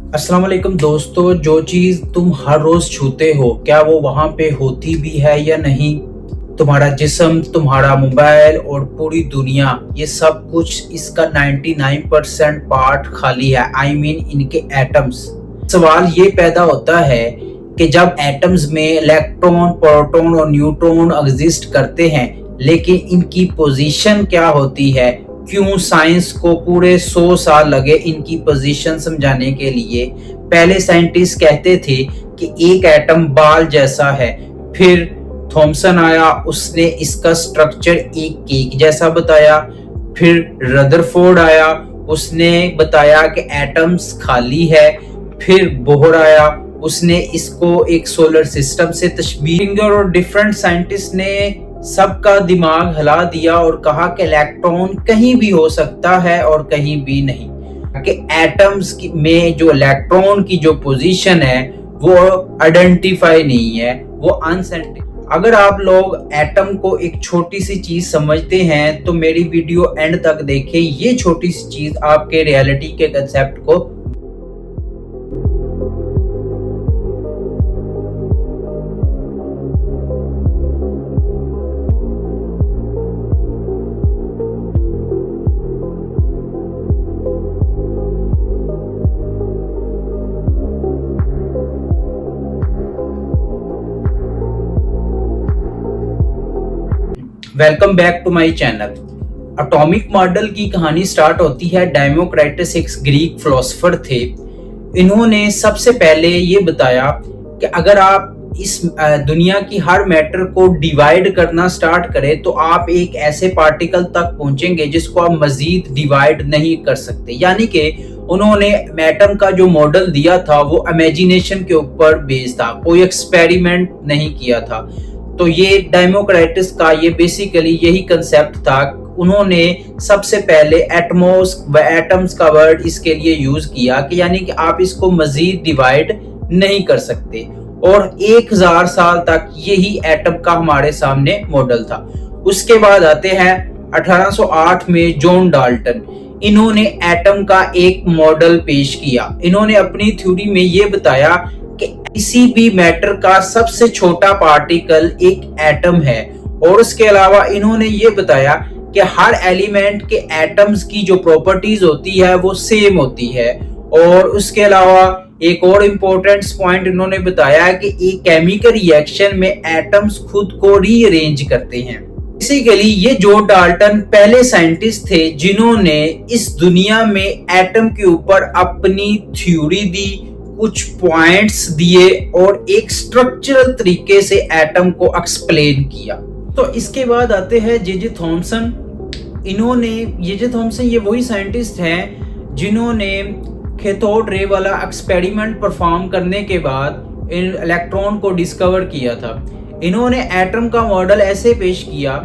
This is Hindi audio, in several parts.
अस्सलाम वालेकुम दोस्तों, जो चीज़ तुम हर रोज़ छूते हो, क्या वो वहाँ पे होती भी है या नहीं? तुम्हारा जिस्म, तुम्हारा मोबाइल और पूरी दुनिया, ये सब कुछ इसका 99% पार्ट खाली है। आई मीन इनके एटम्स। सवाल ये पैदा होता है कि जब एटम्स में इलेक्ट्रॉन, प्रोटॉन और न्यूट्रॉन एग्जिस्ट करते हैं, लेकिन इनकी पोजीशन क्या होती है? क्यों साइंस को पूरे 100 साल लगे इनकी पोजीशन समझाने के लिए? पहले साइंटिस्ट कहते थे कि एक एटम बाल जैसा है, फिर थॉमसन आया, उसने इसका स्ट्रक्चर एक केक जैसा बताया। फिर रदरफोर्ड आया, उसने बताया कि एटम्स खाली है। फिर बोहर आया, उसने इसको एक सोलर सिस्टम से तशबीह, और डिफरेंट साइंटिस्ट ने सबका दिमाग हिला दिया और कहा कि इलेक्ट्रॉन कहीं भी हो सकता है और कहीं भी नहीं, कि एटम्स में जो इलेक्ट्रॉन की जो पोजीशन है वो आइडेंटिफाई नहीं है, वो अनसाइंटिफिक। अगर आप लोग एटम को एक छोटी सी चीज समझते हैं तो मेरी वीडियो एंड तक देखें। ये छोटी सी चीज आपके रियलिटी के कंसेप्ट को welcome back to my channel. Atomic model की कहानी स्टार्ट होती है, डेमोक्रिटस एक ग्रीक फिलोसोफर थे। इन्होंने सबसे पहले ये बताया कि अगर आप इस दुनिया की हर मैटर को डिवाइड करना स्टार्ट करें तो आप एक ऐसे पार्टिकल तक पहुंचेंगे जिसको आप मजीद डिवाइड नहीं कर सकते। यानी कि उन्होंने एटम का जो मॉडल दिया था वो इमेजिनेशन के ऊपर बेस्ड था, कोई एक्सपेरिमेंट नहीं किया था। तो ये डेमोक्रिटस का ये बेसिकली यही कंसेप्ट था। उन्होंने सबसे पहले एटमोस व एटम्स का वर्ड इसके लिए यूज किया कि यानी कि आप इसको मजीद डिवाइड नहीं कर सकते, और 1000 साल तक यही एटम का हमारे सामने मॉडल था। उसके बाद आते हैं 1808 में जॉन डाल्टन। इन्होंने एटम का एक मॉडल पेश किया। इन्होंने अपनी थ्योरी में ये बताया कि किसी भी मैटर का सबसे छोटा पार्टिकल एक एटम है, और उसके अलावा इन्होंने ये बताया कि हर एलिमेंट के एटम्स की जो प्रॉपर्टीज होती है वो सेम होती है। और उसके अलावा एक और इम्पोर्टेंट पॉइंट इन्होंने बताया कि एक केमिकल रिएक्शन में एटम्स खुद को रीअरेंज करते हैं। बेसिकली ये जॉन डाल्टन पहले साइंटिस्ट थे जिन्होंने इस दुनिया में एटम के ऊपर अपनी थ्योरी दी, कुछ पॉइंट्स दिए और एक स्ट्रक्चरल तरीके से एटम को एक्सप्लेन किया। तो इसके बाद आते हैं जे थॉमसन। जे थॉमसन ये वही साइंटिस्ट हैं जिन्होंने कैथोड रे वाला एक्सपेरिमेंट परफॉर्म करने के बाद इन इलेक्ट्रॉन को डिस्कवर किया था। इन्होंने एटम का मॉडल ऐसे पेश किया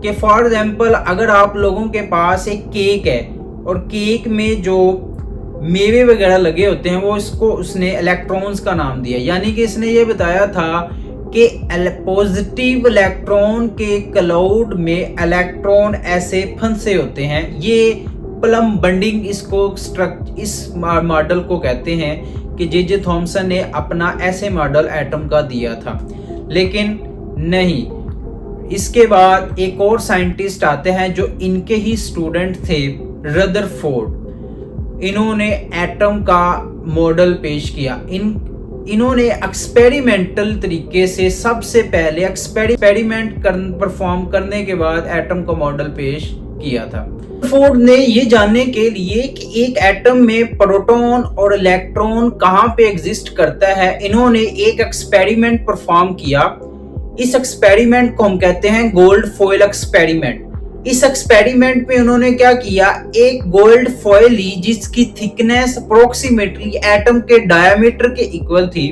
कि फॉर एग्जांपल अगर आप लोगों के पास एक केक है और केक में जो मेवे वगैरह लगे होते हैं वो उसने इलेक्ट्रॉन्स का नाम दिया। यानी कि इसने ये बताया था कि पॉजिटिव इलेक्ट्रॉन के क्लाउड में इलेक्ट्रॉन ऐसे फंसे होते हैं। ये प्लम बंडिंग इस मॉडल को कहते हैं कि जे थॉमसन ने अपना ऐसे मॉडल एटम का दिया था। लेकिन नहीं, इसके बाद एक और साइंटिस्ट आते हैं जो इनके ही स्टूडेंट थे, रदरफोर्ड। इन्होंने एटम का मॉडल पेश किया। इन्होंने एक्सपेरिमेंटल तरीके से सबसे पहले एक्सपेरिमेंट परफॉर्म करने के बाद एटम का मॉडल पेश किया था। फोर्ड ने ये जानने के लिए कि एक एटम में प्रोटॉन और इलेक्ट्रॉन कहाँ पे एग्जिस्ट करता है, इन्होंने एक एक्सपेरिमेंट परफॉर्म किया। इस एक्सपेरिमेंट को हम कहते हैं गोल्ड फॉयल एक्सपेरिमेंट। इस एक्सपेरिमेंट में उन्होंने क्या किया, एक गोल्ड फॉयल ली जिसकी थिकनेस अप्रोक्सीमेटली एटम के डायमीटर के इक्वल थी,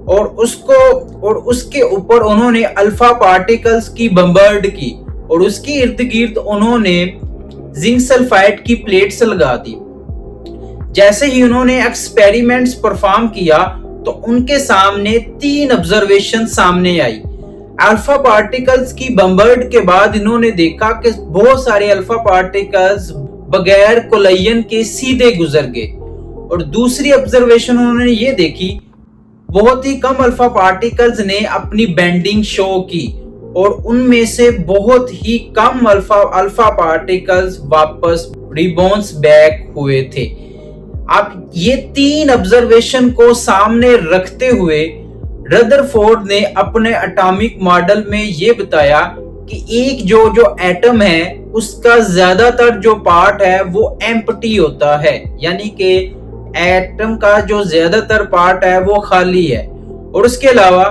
और उसके ऊपर उन्होंने अल्फा पार्टिकल्स की बम्बार्ड की, और उसके इर्द गिर्द उन्होंने जिंक सल्फाइड की प्लेट्स लगा दी। जैसे ही उन्होंने एक्सपेरिमेंट्स परफॉर्म किया तो उनके सामने 3 ऑब्जर्वेशन सामने आई। अल्फा पार्टिकल्स की बम्बर्ड के बाद इन्होंने देखा कि बहुत सारे अल्फा पार्टिकल्स बगैर कोलाइन के सीधे गुजर गए, और दूसरी ऑब्जर्वेशन उन्होंने ये देखी, बहुत ही कम अल्फा पार्टिकल्स ने अपनी बेंडिंग शो की और उनमें से बहुत ही कम अल्फा पार्टिकल्स वापस रिबाउंस बैक हुए थे। आप ये तीन ऑब्जर्वेशन को सामने रखते हुए रदरफोर्ड ने अपने एटॉमिक मॉडल में ये बताया कि एक जो एटम है उसका ज्यादातर जो पार्ट है वो एम्प्टी होता है, यानी कि एटम का जो ज्यादातर पार्ट है वो खाली है। और उसके अलावा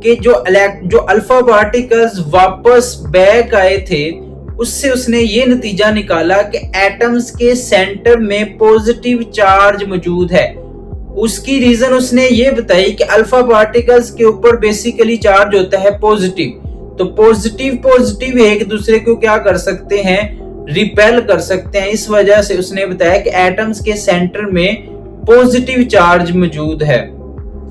कि जो अल्फा पार्टिकल्स वापस बैक आए थे उससे उसने ये नतीजा निकाला कि एटम्स के सेंटर में पॉजिटिव चार्ज मौजूद है। उसकी रीजन उसने ये बताई कि अल्फा पार्टिकल्स के ऊपर बेसिकली चार्ज होता है पॉजिटिव, तो पॉजिटिव एक दूसरे को क्या कर सकते हैं, रिपेल कर सकते हैं। इस वजह से उसने बताया कि एटम्स के सेंटर में पॉजिटिव चार्ज मौजूद है,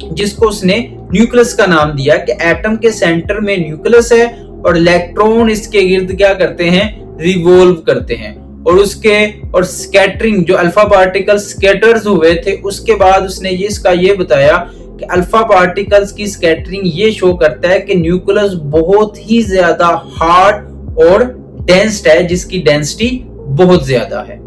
जिसको उसने न्यूक्लियस का नाम दिया कि एटम के सेंटर में न्यूक्लियस है और इलेक्ट्रॉन इसके गिर्द क्या करते हैं, रिवॉल्व करते हैं। और स्कैटरिंग, जो अल्फा पार्टिकल स्कैटर्स हुए थे उसके बाद उसने ये बताया कि अल्फा पार्टिकल्स की स्कैटरिंग ये शो करता है कि न्यूक्लियस बहुत ही ज्यादा हार्ड और डेंस्ड है, जिसकी डेंसिटी बहुत ज्यादा है।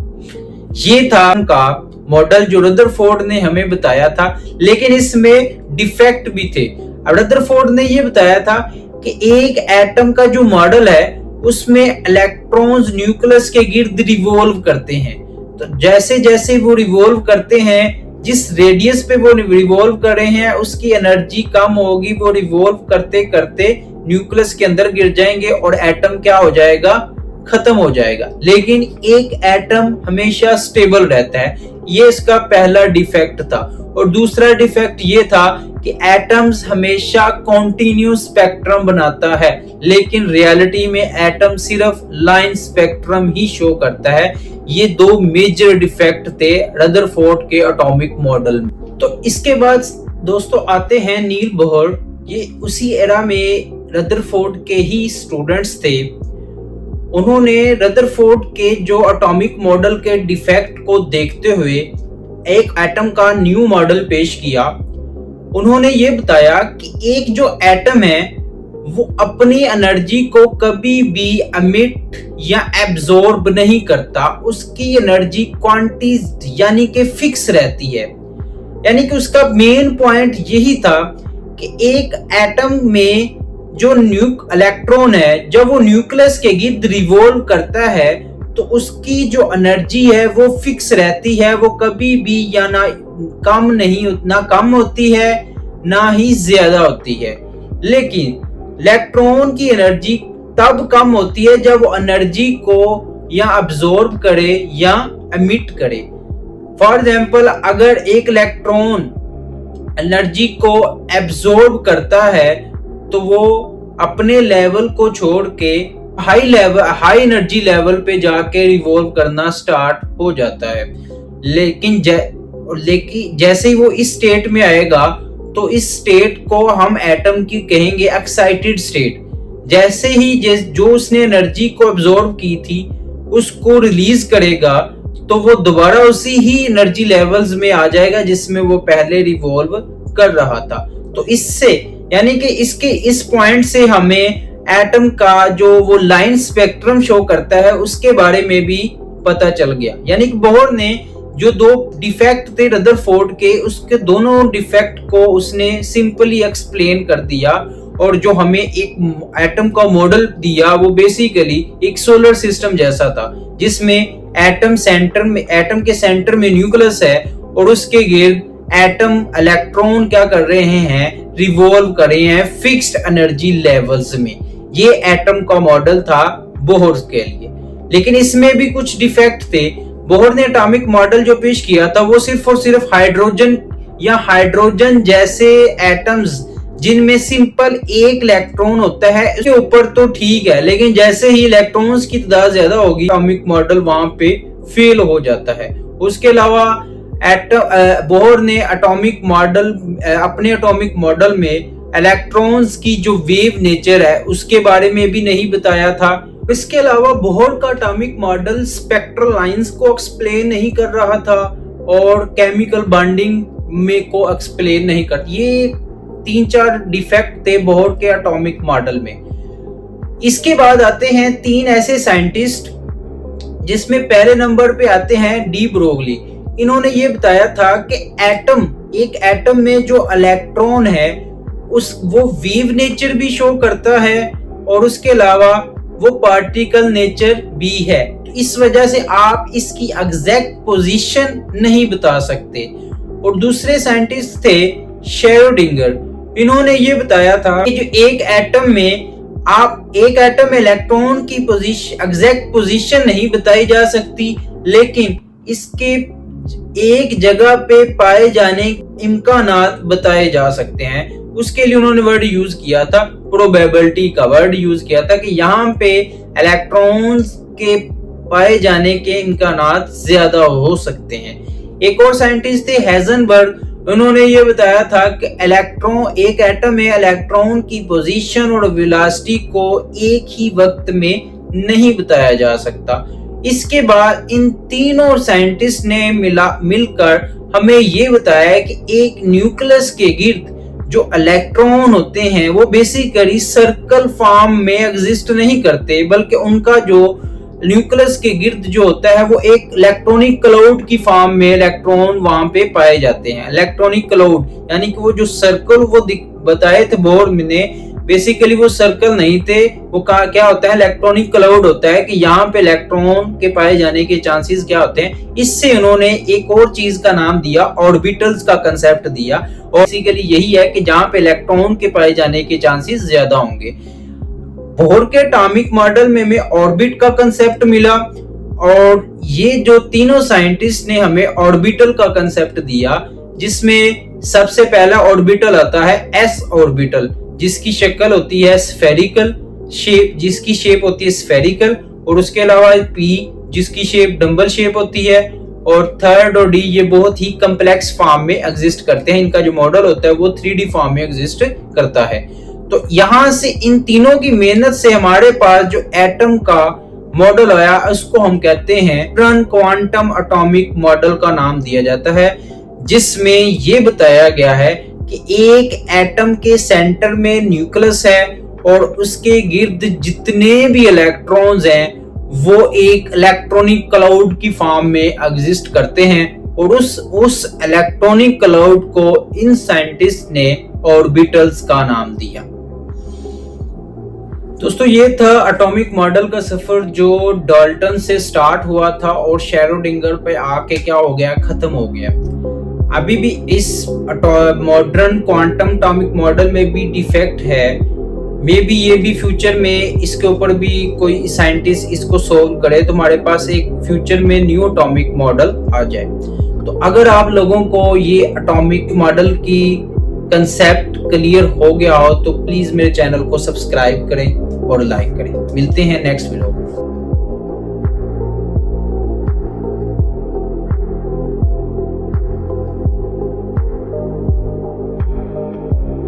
ये था उनका मॉडल जो रदरफोर्ड ने हमें बताया था, लेकिन इसमें डिफेक्ट भी थे। अब रदरफोर्ड ने ये बताया था कि एक एटम का जो मॉडल है उसमें इलेक्ट्रॉन्स न्यूक्लियस के गिर्द रिवॉल्व करते हैं, तो जैसे जैसे वो रिवॉल्व करते हैं, जिस रेडियस पे वो रिवॉल्व कर रहे हैं उसकी एनर्जी कम होगी, वो रिवॉल्व करते करते न्यूक्लियस के अंदर गिर जाएंगे और एटम क्या हो जाएगा, खत्म हो जाएगा। लेकिन एक एटम हमेशा स्टेबल रहता है, ये इसका पहला डिफेक्ट था। और दूसरा डिफेक्ट ये था कि एटम्स हमेशा कॉन्टिन्यूस स्पेक्ट्रम बनाता है, लेकिन रियलिटी में एटम सिर्फ लाइन स्पेक्ट्रम ही शो करता है। ये दो मेजर डिफेक्ट थे रदरफोर्ड के एटॉमिक मॉडल में। तो इसके बाद दोस्तों आते हैं नील बोहर। ये उसी एरा में रदरफोर्ड के ही स्टूडेंट्स थे। उन्होंने रदरफोर्ड के जो एटॉमिक मॉडल के डिफेक्ट को देखते हुए एक एटम का न्यू मॉडल पेश किया। उन्होंने ये बताया कि एक जो एटम है वो अपनी एनर्जी को कभी भी एमिट या एब्जॉर्ब नहीं करता, उसकी एनर्जी क्वांटिटी यानी कि फिक्स रहती है। यानी कि उसका मेन पॉइंट यही था कि एक एटम में जो इलेक्ट्रॉन है जब वो न्यूक्लियस के गिर्द रिवॉल्व करता है तो उसकी जो एनर्जी है वो फिक्स रहती है, वो कभी भी या ना कम होती है ना ही ज्यादा होती है। लेकिन इलेक्ट्रॉन की एनर्जी तब कम होती है जब वो एनर्जी को या अब्सॉर्ब करे या एमिट करे। फॉर एग्जाम्पल, अगर एक इलेक्ट्रॉन एनर्जी को एब्सॉर्ब करता है तो वो अपने लेवल को छोड़ के हाई एनर्जी लेवल पे जाके रिवॉल्व करना स्टार्ट हो जाता है। लेकिन जैसे ही वो इस स्टेट में आएगा तो इस स्टेट को हम एटम की कहेंगे एक्साइटेड स्टेट। जैसे ही जो उसने एनर्जी को एब्सॉर्ब की थी उसको रिलीज करेगा तो वो दोबारा उसी ही एनर्जी लेवल्स में आ जाएगा जिसमें वो पहले रिवॉल्व कर रहा था। तो इससे यानी कि इसके इस पॉइंट से हमें एटम का जो वो लाइन स्पेक्ट्रम शो करता है उसके बारे में भी पता चल गया। यानी कि बोहर ने जो दो डिफेक्ट थे रदरफोर्ड के, उसके दोनों डिफेक्ट को उसने सिंपली एक्सप्लेन कर दिया और जो हमें एक एटम का मॉडल दिया वो बेसिकली एक सोलर सिस्टम जैसा था, जिसमें एटम के सेंटर में न्यूक्लियस है और उसके गिर्द एटम इलेक्ट्रॉन क्या कर रहे हैं, रिवॉल्व कर रहे हैं फिक्स्ड एनर्जी लेवल्स में। ये एटम का मॉडल था बोहर के लिए। लेकिन इसमें भी कुछ डिफेक्ट थे। बोहर ने एटॉमिक मॉडल जो पेश किया था वो सिर्फ और सिर्फ हाइड्रोजन जैसे एटम्स जिनमें सिंपल एक इलेक्ट्रॉन होता है उसके ऊपर तो ठीक है, लेकिन जैसे ही इलेक्ट्रॉन्स की तादाद ज्यादा होगी एटॉमिक मॉडल वहां पे फेल हो जाता है। उसके अलावा बोहर ने अपने एटॉमिक मॉडल में इलेक्ट्रॉन्स की जो वेव नेचर है उसके बारे में भी नहीं बताया था। इसके अलावा बोहर का एटॉमिक मॉडल स्पेक्ट्रल लाइंस को एक्सप्लेन नहीं कर रहा था और केमिकल बॉन्डिंग में को एक्सप्लेन नहीं करती। ये 3-4 डिफेक्ट थे बोहर के एटॉमिक मॉडल में। इसके बाद आते हैं 3 ऐसे साइंटिस्ट, जिसमें पहले नंबर पे आते हैं डी ब्रोगली। इन्होंने ये बताया था कि एक एटम में जो इलेक्ट्रॉन है वो वेव नेचर भी शो करता है और उसके अलावा वो पार्टिकल नेचर भी है। तो इस वजह से आप इसकी एग्जैक्ट पोजीशन नहीं बता सकते। और दूसरे साइंटिस्ट थे शेरोडिंगर। इन्होंने ये बताया था कि जो एक एटम में इलेक्ट्रॉन की एग्जैक्ट पोजीशन नहीं बताई जा सकती, लेकिन इसके एक जगह पे पाए जाने इम्कानात बताए जा सकते हैं। उसके लिए उन्होंने वर्ड यूज किया था, प्रोबेबिलिटी का वर्ड यूज किया था कि यहाँ पे इलेक्ट्रॉन्स के पाए जाने के इम्कानात ज्यादा हो सकते हैं। एक और साइंटिस्ट थे हेजनबर्ग। उन्होंने ये बताया था कि एक एटम में इलेक्ट्रॉन की पोजीशन और वेलोसिटी को एक ही वक्त में नहीं बताया जा सकता। इसके बाद इन तीनों साइंटिस्ट ने मिलकर हमें ये बताया कि एक न्यूक्लियस के गिर्द जो इलेक्ट्रॉन होते हैं वो बेसिकली सर्कल फॉर्म में एग्जिस्ट नहीं करते, बल्कि उनका जो न्यूक्लियस के गिर्द जो होता है वो एक इलेक्ट्रॉनिक क्लाउड की फॉर्म में इलेक्ट्रॉन वहां पे पाए जाते हैं। इलेक्ट्रॉनिक क्लाउड यानी कि वो जो सर्कल वो बताए थे बोर ने, बेसिकली वो सर्कल नहीं थे, वो क्या होता है, इलेक्ट्रॉनिक क्लाउड होता है कि यहाँ पे इलेक्ट्रॉन के पाए जाने के चांसेस क्या होते हैं। इससे उन्होंने एक और चीज का नाम दिया, ऑर्बिटल्स का कंसेप्ट दिया। और बेसिकली यही है कि जहाँ पे इलेक्ट्रॉन के पाए जाने के चांसेस ज्यादा होंगे। बोहर के एटॉमिक मॉडल में हमें ऑर्बिट का कंसेप्ट मिला, और ये जो तीनों साइंटिस्ट ने हमें ऑर्बिटल का कंसेप्ट दिया, जिसमें सबसे पहला ऑर्बिटल आता है एस ऑर्बिटल, जिसकी शक्ल होती है स्फेरिकल शेप होती है स्फेरिकल, और उसके अलावा पी जिसकी शेप डंबल शेप होती है, और थर्ड और डी ये बहुत ही कम्प्लेक्स फॉर्म में एग्जिस्ट करते हैं। इनका जो मॉडल होता है वो 3D फॉर्म में एग्जिस्ट करता है। तो यहां से इन तीनों की मेहनत से हमारे पास जो एटम का मॉडल आया उसको हम कहते हैं क्वांटम एटॉमिक मॉडल का नाम दिया जाता है, जिसमें ये बताया गया है कि एक एटम के सेंटर में न्यूक्लियस है और उसके गिर्द जितने भी इलेक्ट्रॉन्स हैं वो एक इलेक्ट्रॉनिक क्लाउड की फॉर्म में एग्जिस्ट करते हैं, और उस इलेक्ट्रॉनिक क्लाउड को इन साइंटिस्ट ने ऑर्बिटल्स का नाम दिया। दोस्तों ये था एटॉमिक मॉडल का सफर जो डाल्टन से स्टार्ट हुआ था और शेरोडिंगर पे आके क्या हो गया, खत्म हो गया। अभी भी इस मॉडर्न क्वांटम एटॉमिक मॉडल में भी डिफेक्ट है। मे बी ये भी फ्यूचर में इसके ऊपर भी कोई साइंटिस्ट इसको सोल्व करे तो हमारे पास एक फ्यूचर में न्यू एटॉमिक मॉडल आ जाए। तो अगर आप लोगों को ये एटॉमिक मॉडल की कंसेप्ट क्लियर हो गया हो तो प्लीज मेरे चैनल को सब्सक्राइब करें और लाइक करें। मिलते हैं नेक्स्ट वीडियो।